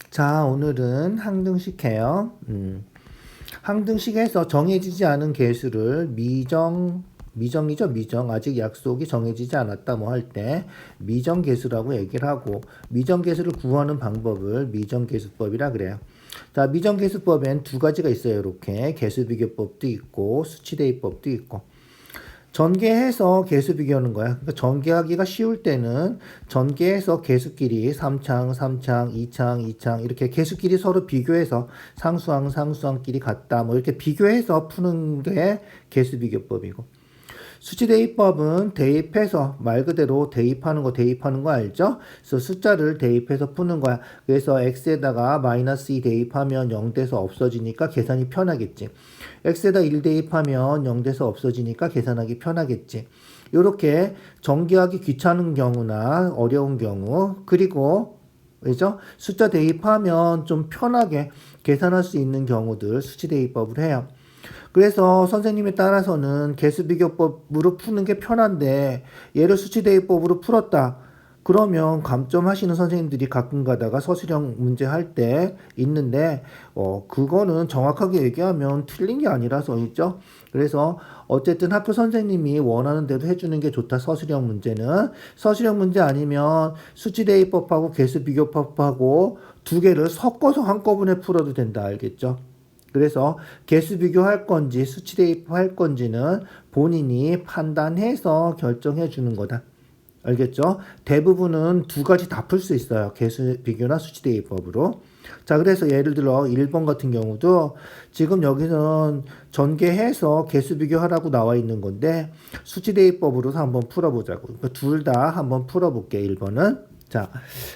자, 오늘은 항등식 해요. 항등식에서 정해지지 않은 개수를 미정이죠, 미정. 아직 약속이 정해지지 않았다 뭐 할 때 미정계수라고 얘기를 하고, 미정계수를 구하는 방법을 미정계수법이라 그래요. 자, 미정계수법엔 두 가지가 있어요. 이렇게 개수비교법도 있고 수치대입법도 있고. 전개해서 개수 비교하는 거야. 그러니까 전개하기가 쉬울 때는 전개해서 개수끼리 3창, 3창, 2창, 2창 이렇게 개수끼리 서로 비교해서 상수항, 상수항끼리 같다. 뭐 이렇게 비교해서 푸는 게 개수 비교법이고. 수치대입법은 대입해서 말 그대로 대입하는 거 알죠? 그래서 숫자를 대입해서 푸는 거야. 그래서 x에다가 마이너스 2 대입하면 0 돼서 없어지니까 계산이 편하겠지. x에다 1 대입하면 0 돼서 없어지니까 계산하기 편하겠지. 이렇게 전개하기 귀찮은 경우나 어려운 경우, 그리고 그죠? 숫자 대입하면 좀 편하게 계산할 수 있는 경우들 수치대입법을 해요. 그래서 선생님에 따라서는 개수비교법으로 푸는 게 편한데 얘를 수치대입법으로 풀었다. 그러면 감점하시는 선생님들이 가끔 가다가 서술형 문제 할 때 있는데 그거는 정확하게 얘기하면 틀린 게 아니라서 있죠. 그래서 어쨌든 학교 선생님이 원하는 대로 해주는 게 좋다. 서술형 문제는 서술형 문제 아니면 수치대입법하고 개수비교법하고 두 개를 섞어서 한꺼번에 풀어도 된다. 알겠죠? 그래서 개수 비교할 건지 수치 대입할 건지는 본인이 판단해서 결정해 주는 거다. 알겠죠? 대부분은 두 가지 다 풀 수 있어요. 개수 비교나 수치 대입법으로. 자, 그래서 예를 들어 1번 같은 경우도 지금 여기는 전개해서 개수 비교하라고 나와 있는 건데 수치 대입법으로 한번 풀어보자고. 그러니까 둘 다 한번 풀어볼게. 1번은. 자,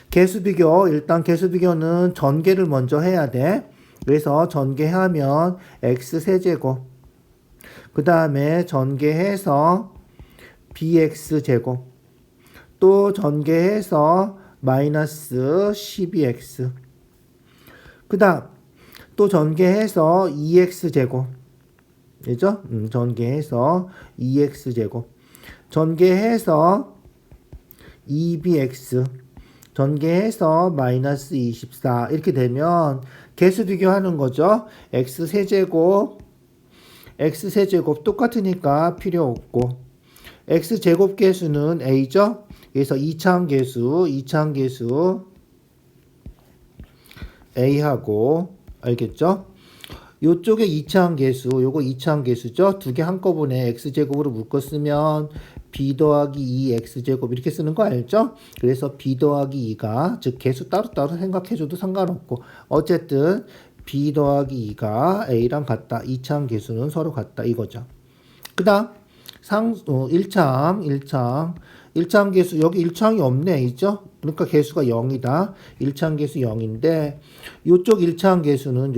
개수 비교. 일단 개수 비교는 전개를 먼저 해야 돼. 그래서 전개하면 x세제곱, 그 다음에 전개해서 bx제곱, 또 전개해서 마이너스 12x, 그 다음 또 전개해서 2x제곱, 그죠? 전개해서 2x제곱, 전개해서 2bx, 전개해서 마이너스 24 이렇게 되면 개수 비교하는 거죠. x세제곱 똑같으니까 필요 없고 x제곱 개수는 a죠. 그래서 2차항 개수 a하고 알겠죠? 요쪽에 2차항 개수, 요거 2차항 개수죠. 두 개 한꺼번에 x제곱으로 묶었으면 b 더하기 2x제곱 이렇게 쓰는 거 알죠? 그래서 b 더하기 2가 즉 개수 따로따로 생각해줘도 상관없고 어쨌든 b 더하기 2가 a랑 같다. 2차항 개수는 서로 같다 이거죠. 그 다음 1차항 개수 여기 1차항이 없네 있죠? 그러니까 개수가 0이다. 1차항 개수 0인데 요쪽 1차항 개수는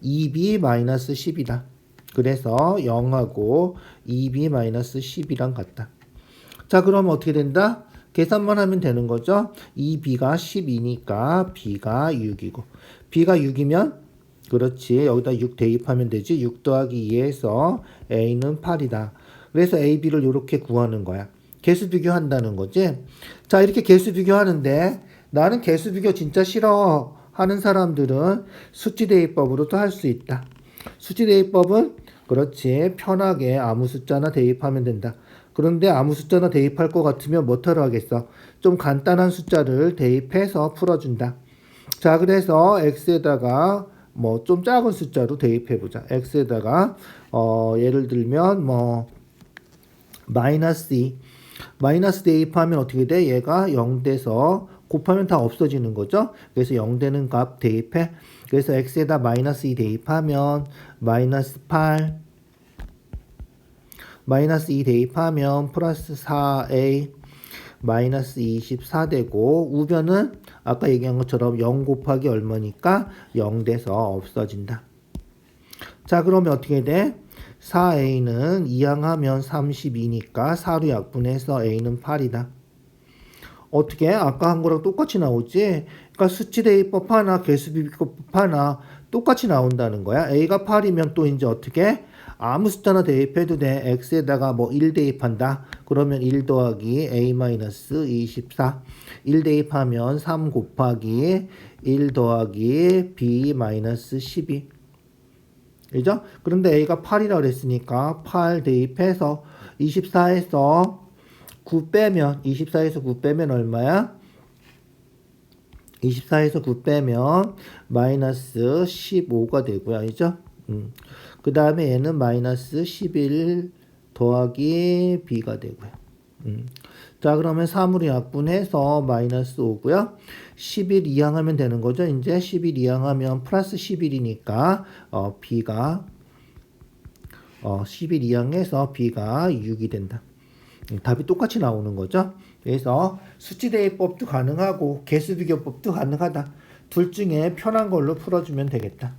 2b-10이다. 그래서 0하고 2b-10이랑 같다. 자, 그러면 어떻게 된다? 계산만 하면 되는 거죠. 2b가 12니까 b가 6이고 b가 6이면 그렇지. 여기다 6 대입하면 되지. 6 더하기 2에서 a는 8이다. 그래서 a, b를 이렇게 구하는 거야. 개수 비교한다는 거지. 자, 이렇게 개수 비교하는데 나는 개수 비교 진짜 싫어 하는 사람들은 수치대입법으로도 할 수 있다. 수치대입법은 그렇지. 편하게 아무 숫자나 대입하면 된다. 그런데 아무 숫자나 대입할 것 같으면 뭐하러 하겠어? 좀 간단한 숫자를 대입해서 풀어준다. 자, 그래서 x에다가 뭐 좀 작은 숫자로 대입해 보자. x에다가 예를 들면 뭐 마이너스 2 마이너스 대입하면 어떻게 돼? 얘가 0 돼서 곱하면 다 없어지는 거죠. 그래서 0 되는 값 대입해. 그래서 x에다 마이너스 2 대입하면 마이너스 8 마이너스 2 대입하면 플러스 4a 마이너스 24 되고 우변은 아까 얘기한 것처럼 0 곱하기 얼마니까 0 돼서 없어진다. 자, 그러면 어떻게 돼? 4a는 2항하면 32니까 4로 약분해서 a는 8이다. 어떻게? 아까 한 거랑 똑같이 나오지? 그러니까 수치대입법 하나, 개수비교법 하나 똑같이 나온다는 거야. a가 8이면 또 이제 어떻게? 아무 숫자나 대입해도 돼. x에다가 뭐 1 대입한다. 그러면 1 더하기 a-24. 1 대입하면 3 곱하기 1 더하기 b-12. 그죠? 그런데 a가 8이라고 그랬으니까 8 대입해서 24에서 9 빼면 24에서 9 빼면 얼마야? 24에서 9 빼면 마이너스 15가 되고요. 그죠? 그 다음에 얘는 마이너스 11 더하기 b가 되고요. 자, 그러면 3으로 약분해서 마이너스 5고요. 11 이항하면 되는 거죠. 이제 11 이항하면 플러스 11이니까 b가 11 이항해서 b가 6이 된다. 답이 똑같이 나오는 거죠. 그래서 수치대입법도 가능하고 개수비교법도 가능하다. 둘 중에 편한 걸로 풀어주면 되겠다.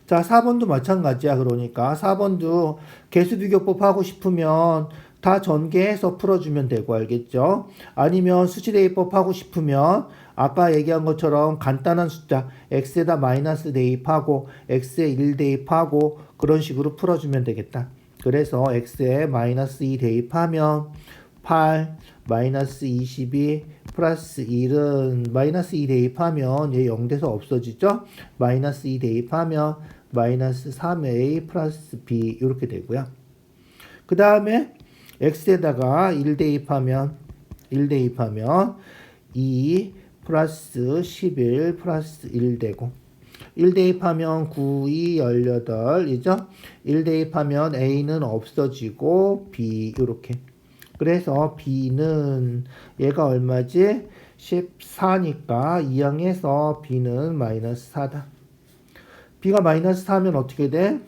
자, 4번도 마찬가지야. 그러니까 4번도 개수비교법 하고 싶으면 다 전개해서 풀어주면 되고, 알겠죠? 아니면 수치대입법 하고 싶으면 아까 얘기한 것처럼 간단한 숫자 x에다 마이너스 대입하고 x에 1 대입하고 그런 식으로 풀어주면 되겠다. 그래서 x에 마이너스 2 대입하면 8 마이너스 22 플러스 1은 마이너스 2 대입하면 얘 0돼서 없어지죠? 마이너스 2 대입하면 마이너스 3a 플러스 b 이렇게 되고요. 그 다음에 x에다가 1 대입하면 2 플러스 11 플러스 1 되고 1 대입하면 9, 2, 18이죠? 1 대입하면 a는 없어지고 b 이렇게. 그래서 b는 얘가 얼마지? 14니까 이항해서 b는 마이너스 4다. b가 마이너스 4면 어떻게 돼?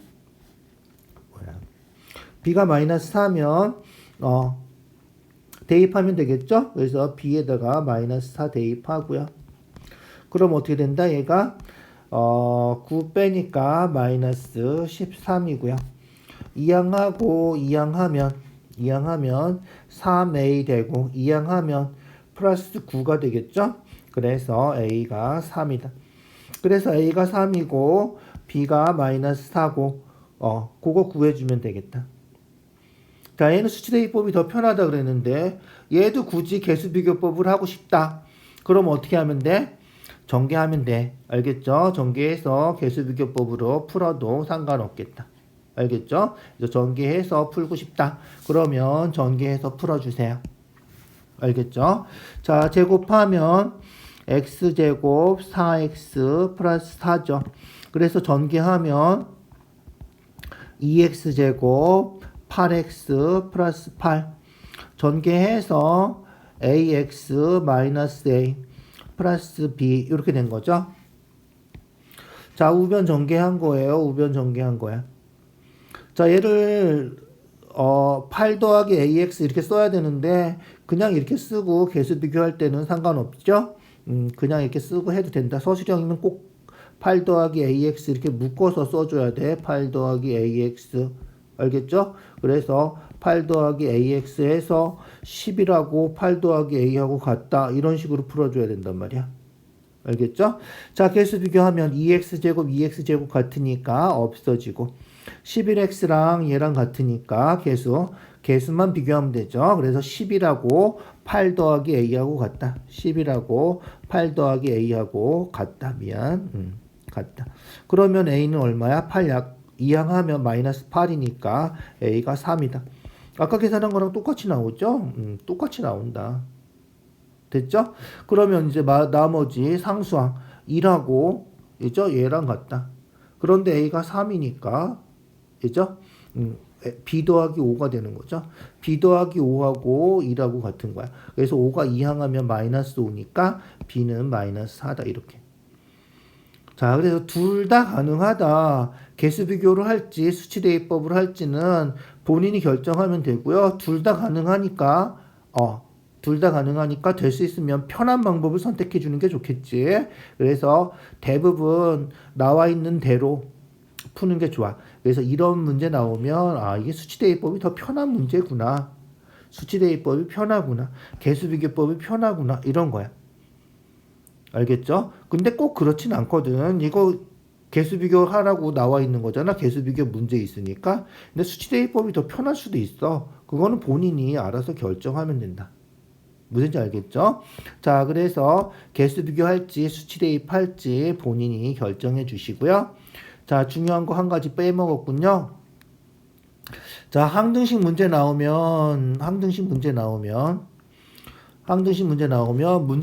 b가 마이너스 4면 대입하면 되겠죠? 그래서 b에다가 마이너스 4 대입하고요. 그럼 어떻게 된다? 얘가 9 빼니까 마이너스 13이고요. 이항하고 이항하면 3a 되고 이항하면 플러스 9가 되겠죠? 그래서 a가 3이다. 그래서 a가 3이고 b가 마이너스 4고 그거 구해주면 되겠다. 자, 얘는 수치대입법이 더 편하다 그랬는데 얘도 굳이 개수비교법을 하고 싶다. 그럼 어떻게 하면 돼? 전개하면 돼. 알겠죠? 전개해서 개수비교법으로 풀어도 상관없겠다. 알겠죠? 그래서 전개해서 풀고 싶다. 그러면 전개해서 풀어주세요. 알겠죠? 자, 제곱하면 x제곱 4x 플러스 4죠. 그래서 전개하면 2x제곱 8x 플러스 8 전개해서 ax 마이너스 a 플러스 b 이렇게 된 거죠. 자, 우변 전개한 거예요. 우변 전개한 거야. 자, 얘를 8 더하기 ax 이렇게 써야 되는데 그냥 이렇게 쓰고 개수 비교할 때는 상관없죠. 그냥 이렇게 쓰고 해도 된다. 서술형이면 꼭 8 더하기 ax 이렇게 묶어서 써줘야 돼. 8 더하기 ax 알겠죠? 그래서 8 더하기 ax 해서 10이라고 8 더하기 a하고 같다. 이런 식으로 풀어줘야 된단 말이야. 알겠죠? 자, 개수 비교하면 2x제곱 2x제곱 같으니까 없어지고 11x랑 얘랑 같으니까 개수만 비교하면 되죠. 그래서 10이라고 8 더하기 a하고 같다. 10이라고 8 더하기 a하고 같다. 같다. 그러면 a는 얼마야? 8 이항하면 마이너스 8이니까 a가 3이다. 아까 계산한 거랑 똑같이 나오죠? 똑같이 나온다. 됐죠? 그러면 이제 나머지 상수항 2라고 그죠? 얘랑 같다. 그런데 a가 3이니까 그죠? b 더하기 5가 되는 거죠. b 더하기 5하고 2라고 같은 거야. 그래서 5가 이항하면 마이너스 5니까 b는 마이너스 4다. 이렇게. 자, 그래서 둘 다 가능하다. 개수 비교를 할지 수치대입법을 할지는 본인이 결정하면 되고요. 둘 다 가능하니까 될 수 있으면 편한 방법을 선택해 주는 게 좋겠지. 그래서 대부분 나와 있는 대로 푸는 게 좋아. 그래서 이런 문제 나오면 이게 수치대입법이 더 편한 문제구나. 수치대입법이 편하구나. 개수비교법이 편하구나. 이런 거야. 알겠죠? 근데 꼭 그렇진 않거든. 이거 개수 비교하라고 나와 있는 거잖아. 개수 비교 문제 있으니까. 근데 수치 대입법이 더 편할 수도 있어. 그거는 본인이 알아서 결정하면 된다. 무슨지 알겠죠? 자, 그래서 개수 비교할지 수치 대입할지 본인이 결정해 주시고요. 자, 중요한 거 한 가지 빼먹었군요. 자, 항등식 문제 나오면 문제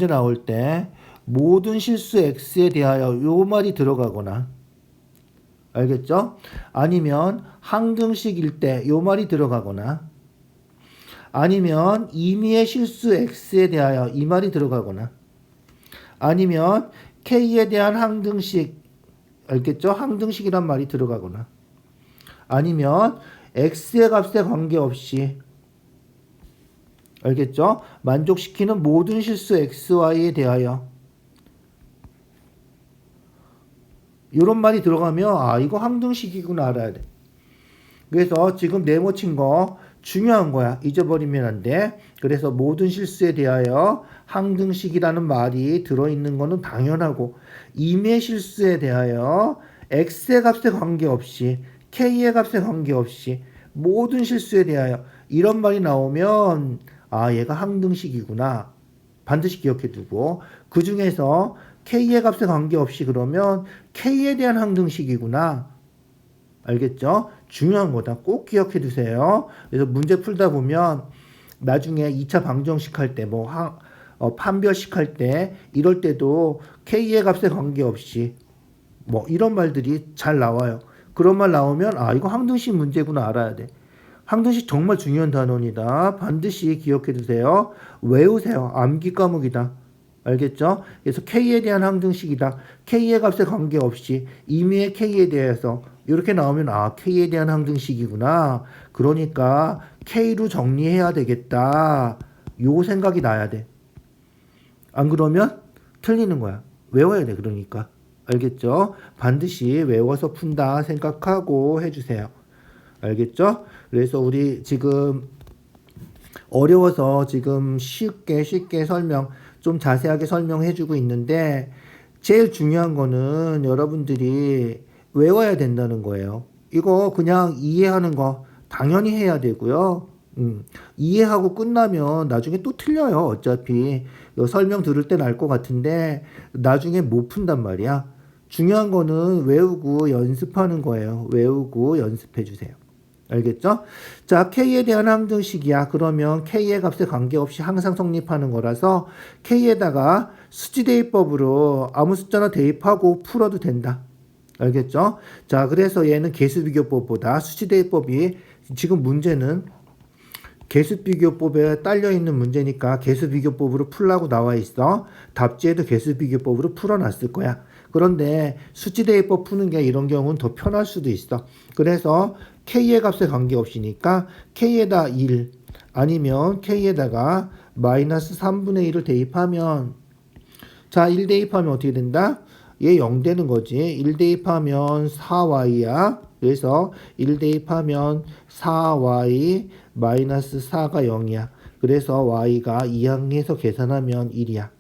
나올 때 모든 실수 x에 대하여 요 말이 들어가거나, 알겠죠? 아니면 항등식일 때 요 말이 들어가거나, 아니면 임의의 실수 x에 대하여 이 말이 들어가거나, 아니면 k에 대한 항등식, 알겠죠? 항등식이란 말이 들어가거나, 아니면 x의 값에 관계없이, 알겠죠? 만족시키는 모든 실수 xy에 대하여 이런 말이 들어가면 아, 이거 항등식이구나 알아야 돼. 그래서 지금 네모친 거 중요한 거야. 잊어버리면 안 돼. 그래서 모든 실수에 대하여 항등식이라는 말이 들어있는 거는 당연하고, 임의 실수에 대하여 x의 값에 관계없이, k의 값에 관계없이 모든 실수에 대하여 이런 말이 나오면 아, 얘가 항등식이구나. 반드시 기억해 두고, 그 중에서 k의 값에 관계없이 그러면 k에 대한 항등식이구나. 알겠죠? 중요한 거다. 꼭 기억해 두세요. 그래서 문제 풀다 보면 나중에 2차 방정식 할 때, 판별식 할 때, 이럴 때도 k의 값에 관계없이 이런 말들이 잘 나와요. 그런 말 나오면 아, 이거 항등식 문제구나 알아야 돼. 항등식 정말 중요한 단원이다. 반드시 기억해 두세요. 외우세요. 암기 과목이다. 알겠죠? 그래서 k에 대한 항등식이다. k의 값에 관계없이 임의의 k에 대해서 이렇게 나오면 아, k에 대한 항등식이구나. 그러니까 k로 정리해야 되겠다. 요 생각이 나야 돼. 안 그러면 틀리는 거야. 외워야 돼. 그러니까. 알겠죠? 반드시 외워서 푼다 생각하고 해주세요. 알겠죠? 그래서 우리 지금 어려워서 지금 쉽게 좀 자세하게 설명해주고 있는데, 제일 중요한 거는 여러분들이 외워야 된다는 거예요. 이거 그냥 이해하는 거 당연히 해야 되고요. 이해하고 끝나면 나중에 또 틀려요. 어차피 설명 들을 땐 알 것 같은데 나중에 못 푼단 말이야. 중요한 거는 외우고 연습하는 거예요. 외우고 연습해 주세요. 알겠죠? 자, k에 대한 항등식이야. 그러면 k의 값에 관계없이 항상 성립하는 거라서 k에다가 수치 대입법으로 아무 숫자나 대입하고 풀어도 된다. 알겠죠? 자, 그래서 얘는 개수비교법보다 수치 대입법이, 지금 문제는 개수비교법에 딸려있는 문제니까 개수비교법으로 풀라고 나와 있어. 답지에도 개수비교법으로 풀어놨을 거야. 그런데 수치대입법 푸는 게 이런 경우는 더 편할 수도 있어. 그래서 k의 값에 관계없이니까 k에다 1 아니면 k에다가 마이너스 3분의 1을 대입하면, 자, 1 대입하면 어떻게 된다? 얘 0 되는 거지. 1 대입하면 4y야. 그래서 1 대입하면 4y 마이너스 4가 0이야. 그래서 y가 2항해서 계산하면 1이야.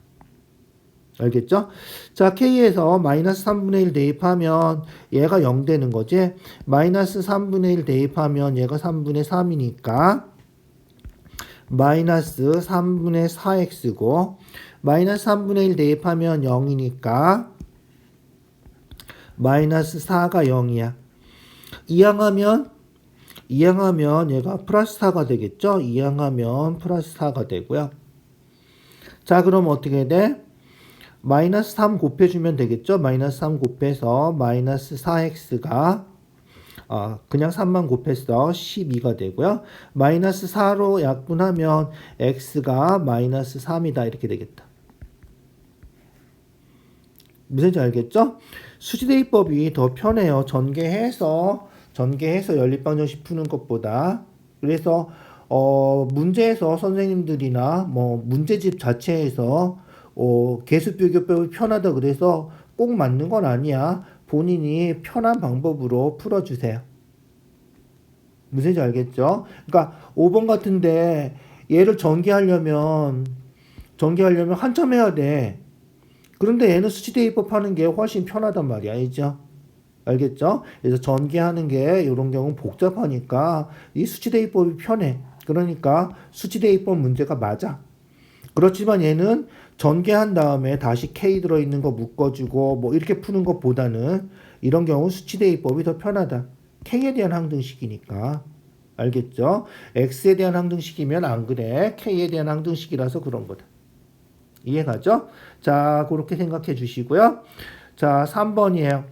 알겠죠? 자, k에서 마이너스 3분의 1 대입하면 얘가 0 되는 거지. 마이너스 3분의 1 대입하면 얘가 3분의 3이니까 마이너스 3분의 4x고, 마이너스 3분의 1 대입하면 0이니까 마이너스 4가 0이야. 이항하면 얘가 플러스 4가 되겠죠? 이항하면 플러스 4가 되고요. 자, 그럼 어떻게 돼? 마이너스 3 곱해주면 되겠죠? 마이너스 3 곱해서 마이너스 4x가 그냥 3만 곱해서 12가 되고요. 마이너스 4로 약분하면 x가 마이너스 3이다 이렇게 되겠다. 무슨지 알겠죠? 수지대입법이 더 편해요. 전개해서 연립방정식 푸는 것보다. 그래서 문제에서 선생님들이나 문제집 자체에서 개수비교법이 편하다 그래서 꼭 맞는 건 아니야. 본인이 편한 방법으로 풀어주세요. 무슨지 알겠죠? 그러니까 5번 같은데 얘를 전개하려면 한참 해야 돼. 그런데 얘는 수치대입법 하는 게 훨씬 편하단 말이야. 알죠? 알겠죠? 그래서 전개하는 게 이런 경우는 복잡하니까 이 수치대입법이 편해. 그러니까 수치대입법 문제가 맞아. 그렇지만 얘는 전개한 다음에 다시 K 들어있는 거 묶어주고 뭐 이렇게 푸는 것보다는 이런 경우 수치대입법이 더 편하다. K에 대한 항등식이니까. 알겠죠? X에 대한 항등식이면 안 그래. K에 대한 항등식이라서 그런 거다. 이해가죠? 자, 그렇게 생각해 주시고요. 자, 3번이에요.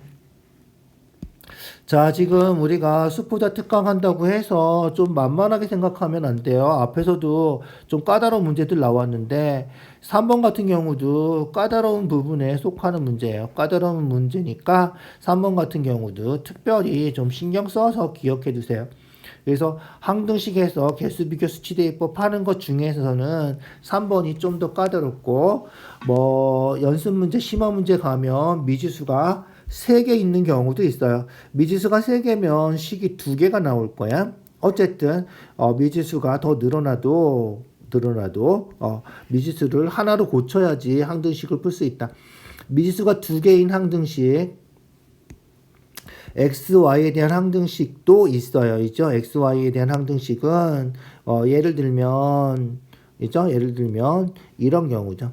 자, 지금 우리가 수포자 특강한다고 해서 좀 만만하게 생각하면 안 돼요. 앞에서도 좀 까다로운 문제들 나왔는데 3번 같은 경우도 까다로운 부분에 속하는 문제예요. 까다로운 문제니까 3번 같은 경우도 특별히 좀 신경 써서 기억해 두세요. 그래서 항등식에서 개수비교 수치대입법 하는 것 중에서는 3번이 좀 더 까다롭고 뭐 연습 문제, 심화 문제 가면 미지수가 3개 있는 경우도 있어요. 미지수가 3개면 식이 2개가 나올 거야. 어쨌든 미지수가 더 늘어나도 미지수를 하나로 고쳐야지 항등식을 풀 수 있다. 미지수가 2개인 항등식 XY에 대한 항등식도 있어요. 있죠? XY에 대한 항등식은 예를 들면 이런 경우죠.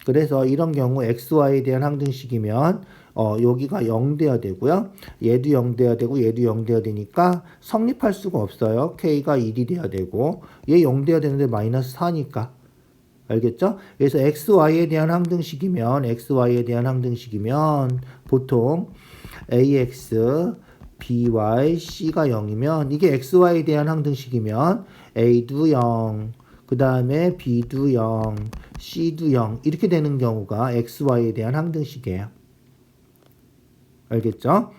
그래서 이런 경우 XY에 대한 항등식이면 여기가 0 돼야 되고요. 얘도 0 돼야 되고 얘도 0 돼야 되니까 성립할 수가 없어요. K가 1이 돼야 되고 얘 0 돼야 되는데 마이너스 4니까. 알겠죠? 그래서 XY에 대한 항등식이면 보통 AX, BY, C가 0이면 이게 XY에 대한 항등식이면 A도 0, 그 다음에 B도 0, C도 0 이렇게 되는 경우가 XY에 대한 항등식이에요. 알겠죠?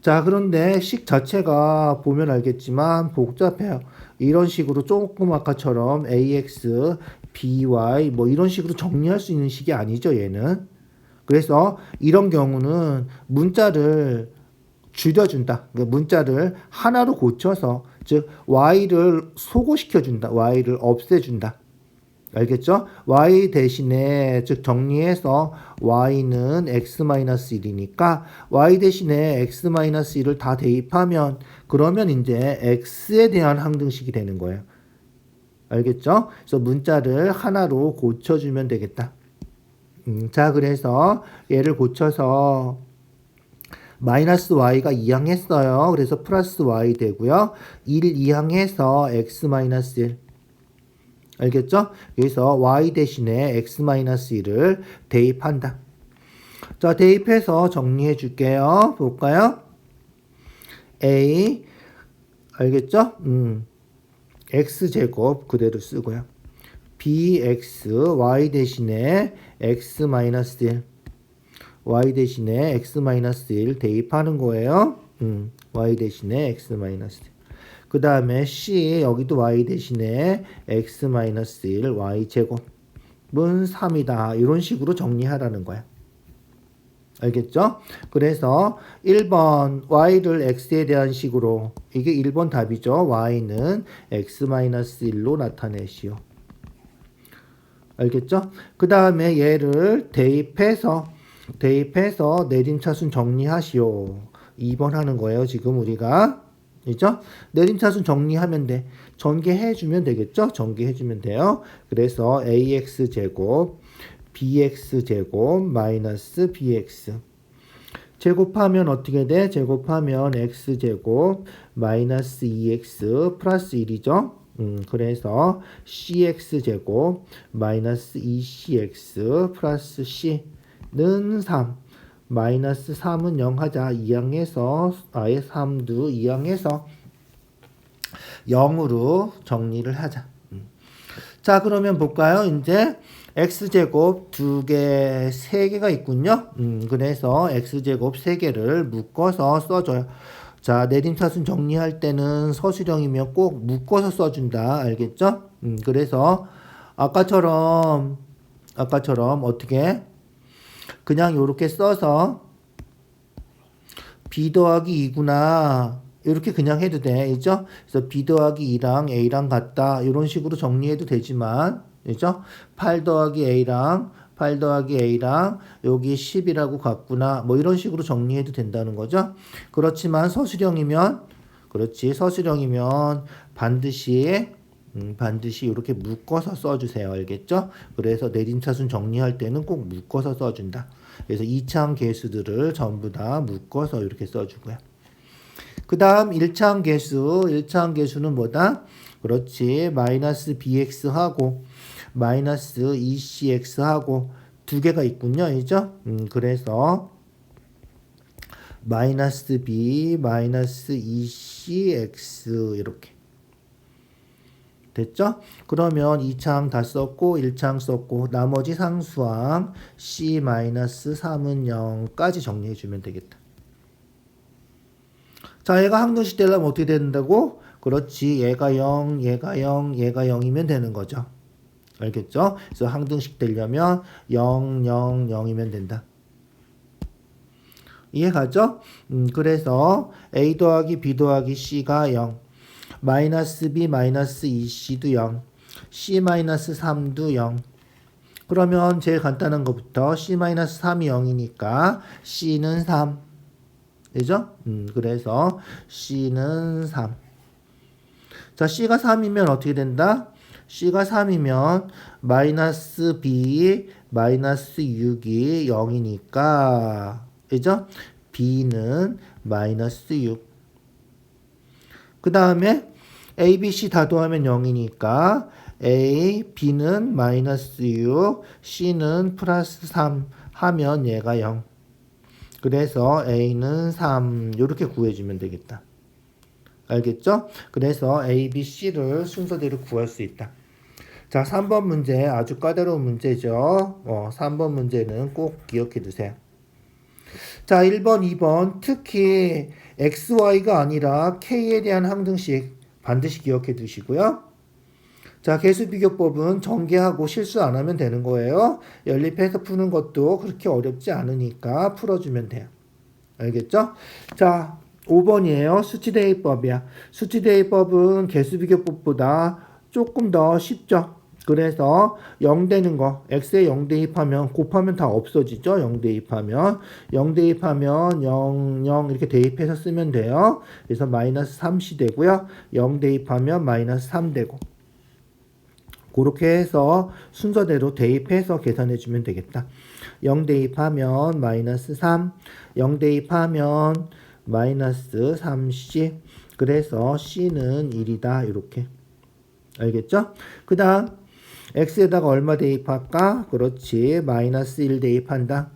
자, 그런데 식 자체가 보면 알겠지만 복잡해요. 이런 식으로 조금 아까처럼 AX, BY 뭐 이런 식으로 정리할 수 있는 식이 아니죠, 얘는. 그래서 이런 경우는 문자를 줄여준다. 문자를 하나로 고쳐서 즉 y를 소거시켜준다. y를 없애준다. 알겠죠? y 대신에 즉 정리해서 y는 x-1이니까 y 대신에 x-1을 다 대입하면 그러면 이제 x에 대한 항등식이 되는 거예요. 알겠죠? 그래서 문자를 하나로 고쳐주면 되겠다. 자, 그래서 얘를 고쳐서 마이너스 y가 2항했어요. 그래서 플러스 y 되고요. 1 2항해서 x 마이너스 1. 알겠죠? 그래서 y 대신에 x 마이너스 1을 대입한다. 자, 대입해서 정리해 줄게요. 볼까요? a 알겠죠? x제곱 그대로 쓰고요. bx y 대신에 x 마이너스 1 y 대신에 x 마이너스 1 대입하는 거예요. y 대신에 x 마이너스 1. 그 다음에 c 여기도 y 대신에 x 마이너스 1 y 제곱은 3이다. 이런 식으로 정리하라는 거야. 알겠죠? 그래서 1번 y를 x에 대한 식으로 이게 1번 답이죠. y는 x 마이너스 1로 나타내시오. 알겠죠? 그 다음에 얘를 대입해서 내림차순 정리하시오. 2번 하는 거예요. 지금 우리가. 그죠? 내림차순 정리하면 돼. 전개해주면 되겠죠? 전개해주면 돼요. 그래서 ax제곱 bx제곱 마이너스 bx 제곱하면 어떻게 돼? 제곱하면 x제곱 마이너스 2x 플러스 1이죠? 그래서 cx제곱 마이너스 2cx 플러스 c는 3 마이너스 3은 0 하자. 2항해서 아예 3도 2항해서 0으로 정리를 하자. 자, 그러면 볼까요? 이제 x제곱 2개, 3개가 있군요. 그래서 x제곱 3개를 묶어서 써줘요. 자, 내림차순 정리할 때는 서술형이면 꼭 묶어서 써준다. 알겠죠? 그래서 아까처럼 어떻게 그냥 이렇게 써서 b 더하기 2구나 이렇게 그냥 해도 돼. 그죠? 그래서 b 더하기 2랑 a랑 같다. 이런 식으로 정리해도 되지만 그죠? 8 더하기 a랑 8 더하기 A랑 여기 10이라고 같구나. 뭐 이런 식으로 정리해도 된다는 거죠. 그렇지만 서술형이면 그렇지. 서술형이면 반드시 이렇게 묶어서 써주세요. 알겠죠? 그래서 내림차순 정리할 때는 꼭 묶어서 써준다. 그래서 이차항 계수들을 전부 다 묶어서 이렇게 써주고요. 그 다음 1차항 계수는 뭐다? 그렇지. 마이너스 bx하고 마이너스 2cx하고 두 개가 있군요. 그죠? 그래서 마이너스 b 마이너스 2cx 이렇게 됐죠? 그러면 2차항 다 썼고 1차항 썼고 나머지 상수항 c-3은 0까지 정리해주면 되겠다. 자, 얘가 항등식 되려면 어떻게 된다고? 그렇지. 얘가 0, 얘가 0, 얘가 0이면 되는 거죠. 알겠죠? 그래서 항등식 되려면 0, 0, 0이면 된다. 이해가죠? 그래서 a 더하기 b 더하기 c가 0, 마이너스 b 마이너스 2c도 0, c 마이너스 3도 0. 그러면 제일 간단한 것부터 c 마이너스 3이 0이니까 c는 3. 그죠? 그래서 c는 3. 자, c가 3이면 어떻게 된다? c가 3이면 마이너스 b 마이너스 6이 0이니까 그죠? b는 마이너스 6. 그 다음에 a, b, c 다 더하면 0이니까 a, b는 마이너스 6, c는 플러스 3 하면 얘가 0. 그래서 a는 3 이렇게 구해주면 되겠다. 알겠죠? 그래서 a, b, c를 순서대로 구할 수 있다. 자, 3번 문제 아주 까다로운 문제죠. 3번 문제는 꼭 기억해 두세요. 자, 1번, 2번 특히 XY가 아니라 K에 대한 항등식 반드시 기억해 두시고요. 자, 개수비교법은 전개하고 실수 안 하면 되는 거예요. 연립해서 푸는 것도 그렇게 어렵지 않으니까 풀어주면 돼요. 알겠죠? 자, 5번이에요. 수치대입법이야. 수치대입법은 개수비교법보다 조금 더 쉽죠. 그래서 0 되는 거, x에 0 대입하면 곱하면 다 없어지죠. 0 대입하면 0 대입하면 0, 0 이렇게 대입해서 쓰면 돼요. 그래서 마이너스 3c 되고요. 0 대입하면 마이너스 3 되고 그렇게 해서 순서대로 대입해서 계산해 주면 되겠다. 0 대입하면 마이너스 3, 0 대입하면 마이너스 3c, 그래서 c는 1이다. 이렇게 알겠죠? 그 다음 x에다가 얼마 대입할까? 그렇지. 마이너스 1 대입한다.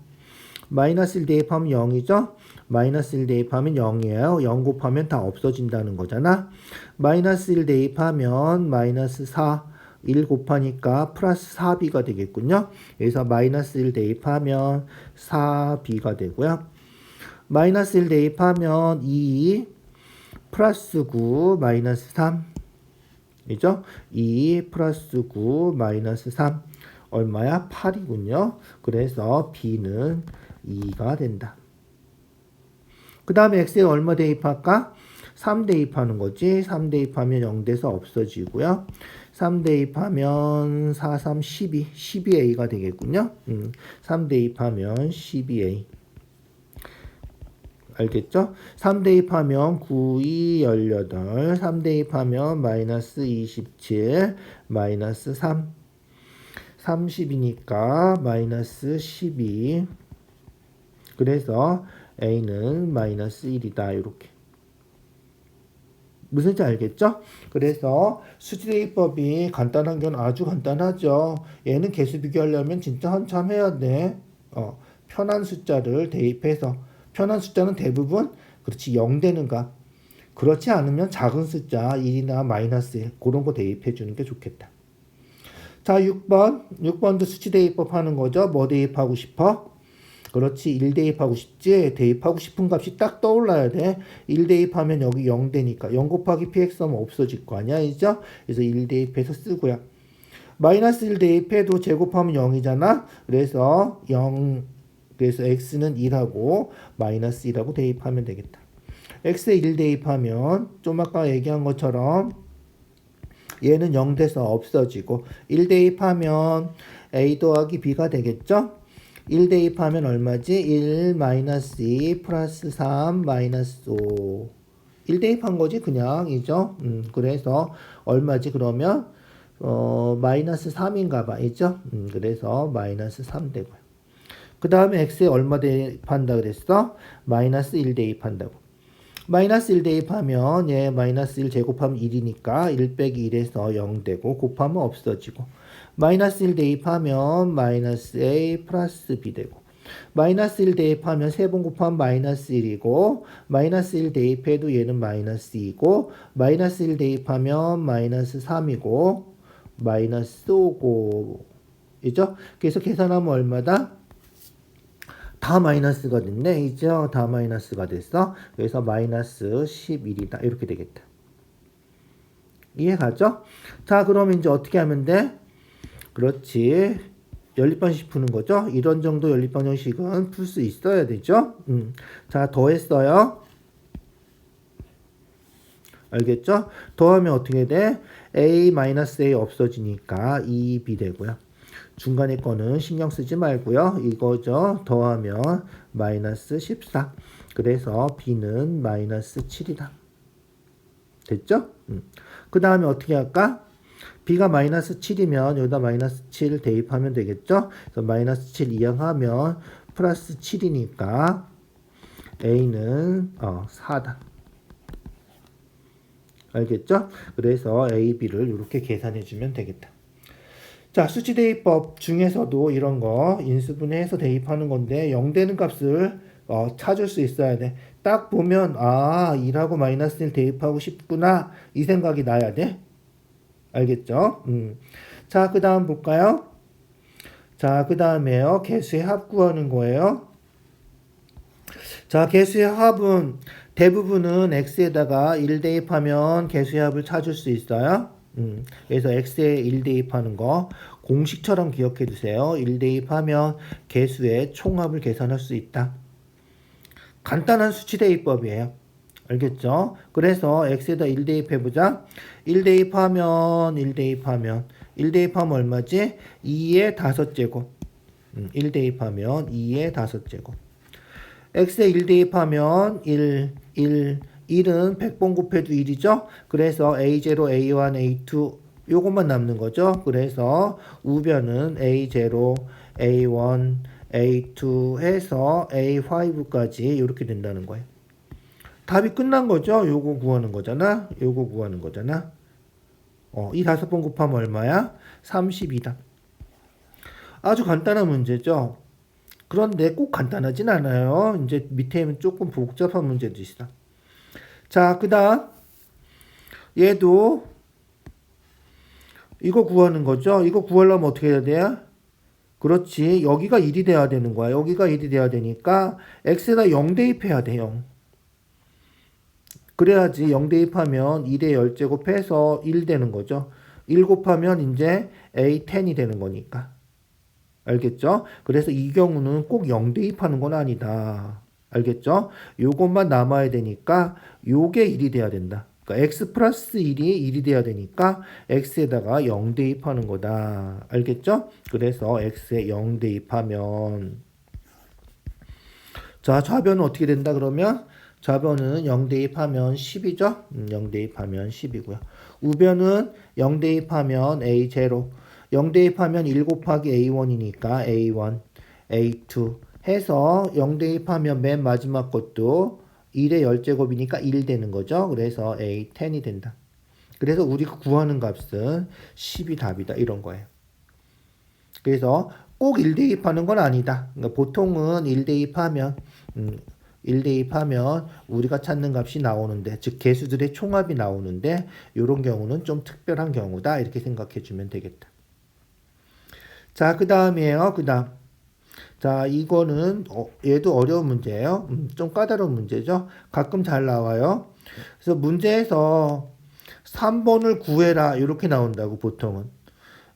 마이너스 1 대입하면 0이죠? 마이너스 1 대입하면 0이에요. 0 곱하면 다 없어진다는 거잖아. 마이너스 1 대입하면 마이너스 4, 1 곱하니까 플러스 4b가 되겠군요. 여기서 마이너스 1 대입하면 4b가 되고요. 마이너스 1 대입하면 2, 플러스 9, 마이너스 3. 이죠? 2 플러스 9 마이너스 3 얼마야? 8이군요. 그래서 b는 2가 된다. 그 다음에 x에 얼마 대입할까? 3 대입하는 거지. 3 대입하면 0 돼서 없어지고요. 3 대입하면 4, 3, 12, 12a가 되겠군요. 3 대입하면 12a. 알겠죠? 3 대입하면 9, 2, 18, 3 대입하면 마이너스 27, 마이너스 3, 30이니까 마이너스 12. 그래서 a는 마이너스 1이다. 이렇게. 무슨지 알겠죠? 그래서 수지대입법이 간단한 건 아주 간단하죠. 얘는 개수 비교하려면 진짜 한참 해야 돼. 편한 숫자를 대입해서. 편한 숫자는 대부분 그렇지 0 되는 값. 그렇지 않으면 작은 숫자 1이나 마이너스 1 그런 거 대입해 주는 게 좋겠다. 자, 6번도 수치 대입법 하는 거죠. 뭐 대입하고 싶어? 그렇지 1 대입하고 싶지. 대입하고 싶은 값이 딱 떠올라야 돼. 1 대입하면 여기 0 되니까 0 곱하기 px 하면 없어질 거 아니야. 그죠? 그래서 1 대입해서 쓰고요. 마이너스 1 대입해도 제곱하면 0이잖아. 그래서 0, 그래서 x는 1하고 마이너스 1하고 대입하면 되겠다. x에 1 대입하면 좀 아까 얘기한 것처럼 얘는 0 돼서 없어지고 1 대입하면 a 더하기 b가 되겠죠? 1 대입하면 얼마지? 1 마이너스 2 플러스 3 마이너스 5 1 대입한 거지 그냥 이죠? 그래서 얼마지 그러면 마이너스 3인가 봐 있죠? 그래서 마이너스 3 되고요. 그 다음에 x에 얼마 대입한다 그랬어? 마이너스 1 대입한다고. 마이너스 1 대입하면 얘 마이너스 1 제곱하면 1이니까 1 빼기 1에서 0 되고 곱하면 없어지고 마이너스 1 대입하면 마이너스 a 플러스 b 되고 마이너스 1 대입하면 3번 곱하면 마이너스 1이고 마이너스 1 대입해도 얘는 마이너스 2고 마이너스 1 대입하면 마이너스 3이고 마이너스 5고 이죠? 그래서 계산하면 얼마다? 다 마이너스가 됐네. 이죠? 다 마이너스가 됐어. 그래서 마이너스 11이다. 이렇게 되겠다. 이해가죠? 자, 그럼 이제 어떻게 하면 돼? 그렇지. 연립방식 푸는 거죠? 이런 정도 연립방정식은 풀 수 있어야 되죠? 자, 더했어요. 알겠죠? 더하면 어떻게 돼? a-a 없어지니까 2b 되고요. 중간에 거는 신경 쓰지 말고요. 이거죠. 더하면 마이너스 14. 그래서 b는 마이너스 7이다. 됐죠? 그 다음에 어떻게 할까? b가 마이너스 7이면 여기다 마이너스 7 대입하면 되겠죠? 그래서 마이너스 7 이항하면 플러스 7이니까 a는 4다. 알겠죠? 그래서 a, b를 이렇게 계산해 주면 되겠다. 자, 수치 대입법 중에서도 이런 거 인수분해해서 대입하는 건데 0 되는 값을 찾을 수 있어야 돼. 딱 보면 2하고 마이너스 1 대입하고 싶구나 이 생각이 나야 돼. 알겠죠? 자, 그 다음 볼까요? 자, 그 다음에요. 개수의 합 구하는 거예요. 자, 개수의 합은 대부분은 x에다가 1 대입하면 개수의 합을 찾을 수 있어요. 그래서 x에 1 대입하는 거 공식처럼 기억해 두세요. 1 대입하면 개수의 총합을 계산할 수 있다. 간단한 수치 대입법이에요. 알겠죠? 그래서 x에다 1 대입해보자. 1 대입하면 1 대입하면 얼마지? 2의 5제곱. 1 대입하면 2의 5제곱. x에 1 대입하면 1. 1은 100번 곱해도 1이죠? 그래서 A0, A1, A2 요것만 남는 거죠. 그래서 우변은 A0, A1, A2 해서 A5까지 이렇게 된다는 거예요. 답이 끝난 거죠. 요거 구하는 거잖아. 요거 구하는 거잖아. 이 5번 곱하면 얼마야? 30이다. 아주 간단한 문제죠. 그런데 꼭 간단하진 않아요. 이제 밑에는 조금 복잡한 문제도 있어. 자, 그 다음 얘도 이거 구하는 거죠. 이거 구하려면 어떻게 해야 돼요? 그렇지. 여기가 1이 돼야 되는 거야. 여기가 1이 돼야 되니까 x에다 0 대입해야 돼. 0. 그래야지 0 대입하면 1의 10제곱 해서 1 되는 거죠. 1 곱하면 이제 a10이 되는 거니까. 알겠죠? 그래서 이 경우는 꼭 0 대입하는 건 아니다. 알겠죠? 요것만 남아야 되니까 요게 1이 돼야 된다. 그러니까 x 플러스 1이 1이 돼야 되니까 x에다가 0 대입하는 거다. 알겠죠? 그래서 x에 0 대입하면 자, 좌변은 어떻게 된다 그러면? 좌변은 0 대입하면 10이죠? 0 대입하면 10이고요. 우변은 0 대입하면 a0 0 대입하면 1 곱하기 a1이니까 a1, a2 해서 0 대입하면 맨 마지막 것도 1의 10제곱이니까 1 되는 거죠. 그래서 a10이 된다. 그래서 우리가 구하는 값은 10이 답이다. 이런 거예요. 그래서 꼭 1 대입하는 건 아니다. 그러니까 보통은 1 대입하면 1 대입하면 우리가 찾는 값이 나오는데 즉 개수들의 총합이 나오는데 이런 경우는 좀 특별한 경우다. 이렇게 생각해 주면 되겠다. 자, 그 다음이에요. 그 다음. 자, 이거는 얘도 어려운 문제예요. 좀 까다로운 문제죠. 가끔 잘 나와요. 그래서 문제에서 3번을 구해라 이렇게 나온다고 보통은.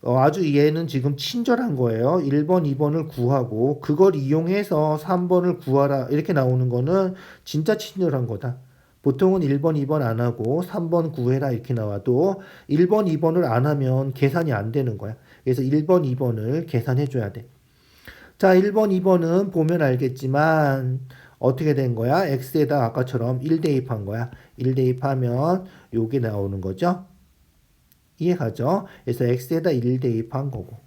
아주 얘는 지금 친절한 거예요. 1번, 2번을 구하고 그걸 이용해서 3번을 구하라 이렇게 나오는 거는 진짜 친절한 거다. 보통은 1번, 2번 안 하고 3번 구해라 이렇게 나와도 1번, 2번을 안 하면 계산이 안 되는 거야. 그래서 1번, 2번을 계산해 줘야 돼. 자, 1번, 2번은 보면 알겠지만 어떻게 된 거야? x에다 아까처럼 1 대입한 거야. 1 대입하면 요게 나오는 거죠. 이해가죠? 그래서 x에다 1 대입한 거고.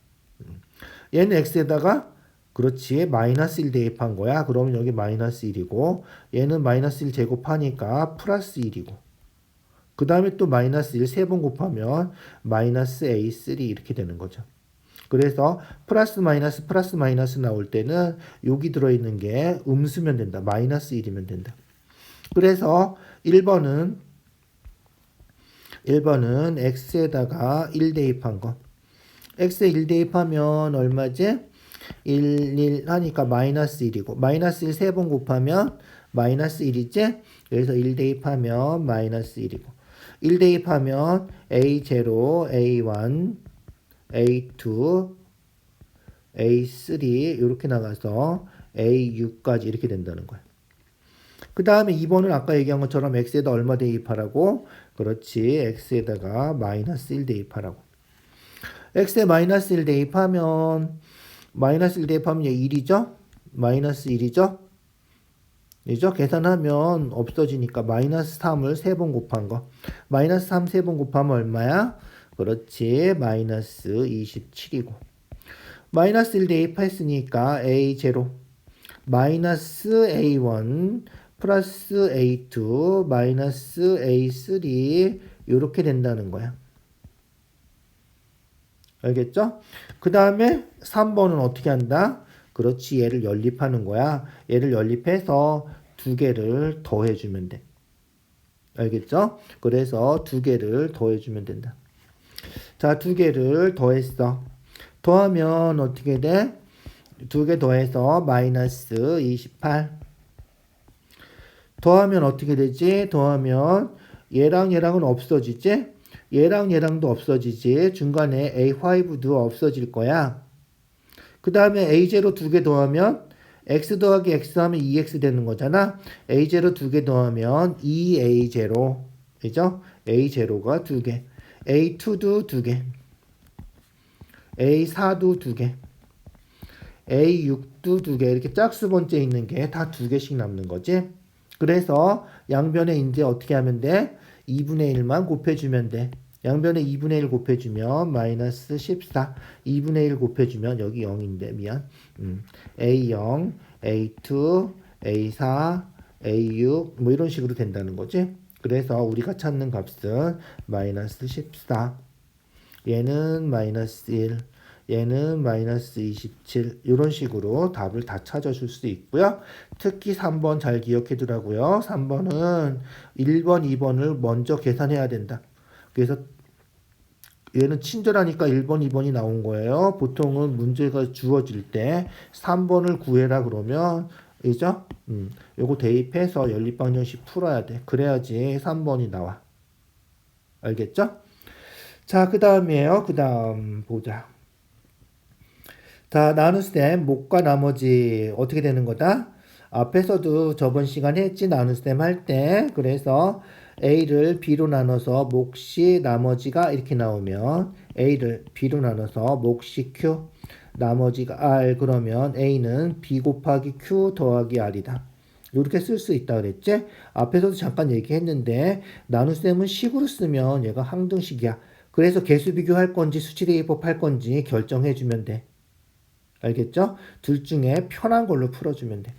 얘는 x에다가 그렇지 마이너스 1 대입한 거야. 그러면 여기 마이너스 1이고 얘는 마이너스 1 제곱하니까 플러스 1이고 그 다음에 또 마이너스 1 세 번 곱하면 마이너스 a3 이렇게 되는 거죠. 그래서 플러스 마이너스 나올 때는 여기 들어있는 게 음수면 된다. 마이너스 1이면 된다. 그래서 1번은 x에다가 1 대입한 거. x에 1 대입하면 얼마지? 1 하니까 마이너스 1이고 마이너스 1 세 번 곱하면 마이너스 1이지? 그래서 1 대입하면 마이너스 1이고 1 대입하면 a0, a1, a2, a3 이렇게 나가서 a6까지 이렇게 된다는 거야. 그 다음에 2번은 아까 얘기한 것처럼 x에다 얼마 대입하라고? 그렇지. x에다가 마이너스 1 대입하라고. x에 마이너스 1 대입하면 마이너스 1 대입하면 얘 1이죠? 마이너스 1이죠? 이죠? 계산하면 없어지니까 마이너스 3을 3번 곱한 거. 마이너스 3 3번 곱하면 얼마야? 그렇지. 마이너스 27이고. 마이너스 1 대입했으니까 a0 마이너스 a1 플러스 a2 마이너스 a3 이렇게 된다는 거야. 알겠죠? 그 다음에 3번은 어떻게 한다? 그렇지. 얘를 연립하는 거야. 얘를 연립해서 두 개를 더해주면 돼. 알겠죠? 그래서 두 개를 더해주면 된다. 자, 두 개를 더했어. 더하면 어떻게 돼? 두 개 더해서 마이너스 28. 더하면 어떻게 되지? 더하면 얘랑 얘랑은 없어지지? 얘랑 얘랑도 없어지지? 중간에 a5도 없어질 거야. 그 다음에 a0 두 개 더하면 x 더하기 x 하면 2x 되는 거잖아. a0 두 개 더하면 2a0. 그죠? a0가 두 개. a2도 두 개. a4도 두 개. a6도 두 개. 이렇게 짝수 번째 있는 게 다 두 개씩 남는 거지. 그래서 양변에 이제 어떻게 하면 돼? 2분의 1만 곱해주면 돼. 양변에 2분의 1 곱해주면 마이너스 14. 2분의 1 곱해주면 여기 0인데 미안. A0, A2, A4, A6 뭐 이런 식으로 된다는 거지. 그래서 우리가 찾는 값은 마이너스 14. 얘는 마이너스 1. 얘는 마이너스 27 이런 식으로 답을 다 찾아줄 수 있고요. 특히 3번 잘 기억해 두라고요. 3번은 1번, 2번을 먼저 계산해야 된다. 그래서 얘는 친절하니까 1번, 2번이 나온 거예요. 보통은 문제가 주어질 때 3번을 구해라 그러면 이죠? 요거 대입해서 연립방정식 풀어야 돼. 그래야지 3번이 나와. 알겠죠? 자, 그 다음이에요. 그 다음 보자. 자, 나눗셈 목과 나머지 어떻게 되는 거다? 앞에서도 저번 시간에 했지 나눗셈 할 때. 그래서 A를 B로 나눠서 몫이 나머지가 이렇게 나오면 A를 B로 나눠서 몫이 Q 나머지가 R 그러면 A는 B 곱하기 Q 더하기 R이다. 이렇게 쓸 수 있다 그랬지? 앞에서도 잠깐 얘기했는데 나눗셈은 식으로 쓰면 얘가 항등식이야. 그래서 개수 비교할 건지 수치 대입법 할 건지 결정해 주면 돼. 알겠죠? 둘 중에 편한 걸로 풀어주면 돼.